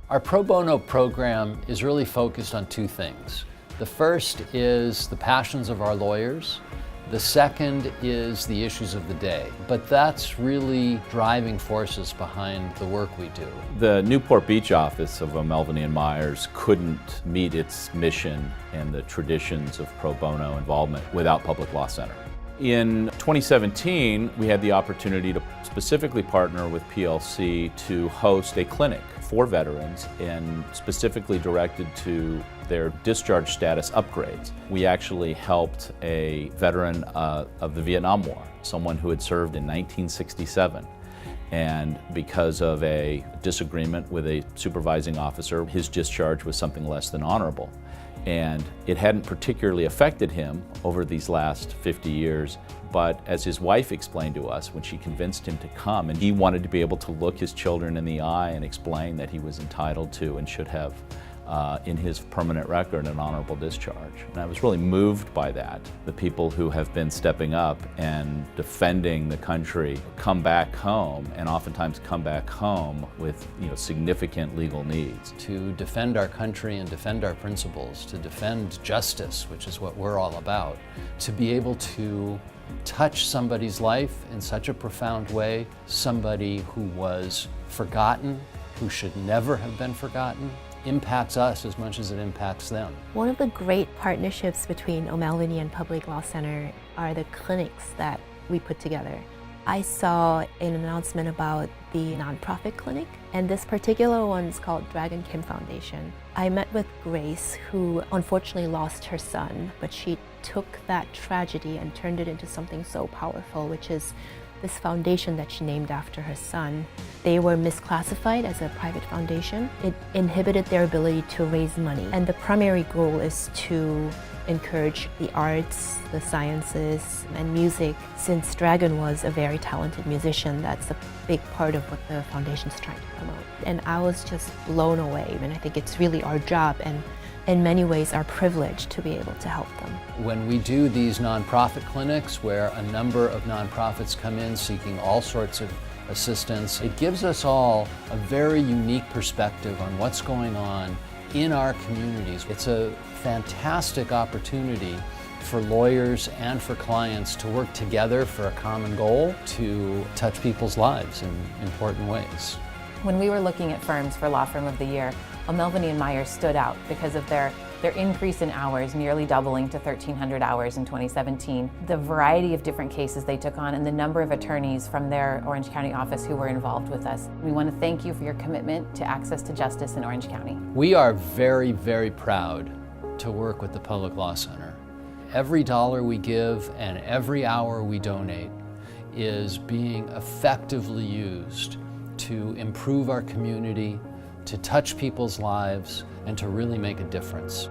Our pro bono program is really focused on two things. The first is the passions of our lawyers. The second is the issues of the day. But that's really driving forces behind the work we do. The Newport Beach office of O'Melveny & Myers couldn't meet its mission and the traditions of pro bono involvement without Public Law Center. In 2017, we had the opportunity to specifically partner with PLC to host a clinic for veterans and specifically directed to their discharge status upgrades. We actually helped a veteran of the Vietnam War, someone who had served in 1967. And because of a disagreement with a supervising officer, his discharge was something less than honorable. And it hadn't particularly affected him over these last 50 years, but as his wife explained to us when she convinced him to come, and he wanted to be able to look his children in the eye and explain that he was entitled to and should have in his permanent record an honorable discharge. And I was really moved by that. The people who have been stepping up and defending the country come back home, and oftentimes come back home with significant legal needs. To defend our country and defend our principles, to defend justice, which is what we're all about, to be able to touch somebody's life in such a profound way, somebody who was forgotten, who should never have been forgotten, impacts us as much as it impacts them. One of the great partnerships between O'Melveny and Public Law Center are the clinics that we put together. I saw an announcement about the nonprofit clinic, and this particular one is called Dragon Kim Foundation. I met with Grace, who unfortunately lost her son, but she took that tragedy and turned it into something so powerful, which is this foundation that she named after her son. They were misclassified as a private foundation. It inhibited their ability to raise money. And the primary goal is to encourage the arts, the sciences, and music. Since Dragon was a very talented musician, that's a big part of what the foundation's trying to promote. And I was just blown away, and I think it's really our job and in many ways our privilege to be able to help them. When we do these nonprofit clinics where a number of nonprofits come in seeking all sorts of assistance, it gives us all a very unique perspective on what's going on in our communities. It's a fantastic opportunity for lawyers and for clients to work together for a common goal to touch people's lives in important ways. When we were looking at firms for Law Firm of the Year, O'Melveny & Myers stood out because of their increase in hours, nearly doubling to 1,300 hours in 2017, the variety of different cases they took on, and the number of attorneys from their Orange County office who were involved with us. We want to thank you for your commitment to access to justice in Orange County. We are very, very proud to work with the Public Law Center. Every dollar we give and every hour we donate is being effectively used to improve our community, to touch people's lives, and to really make a difference.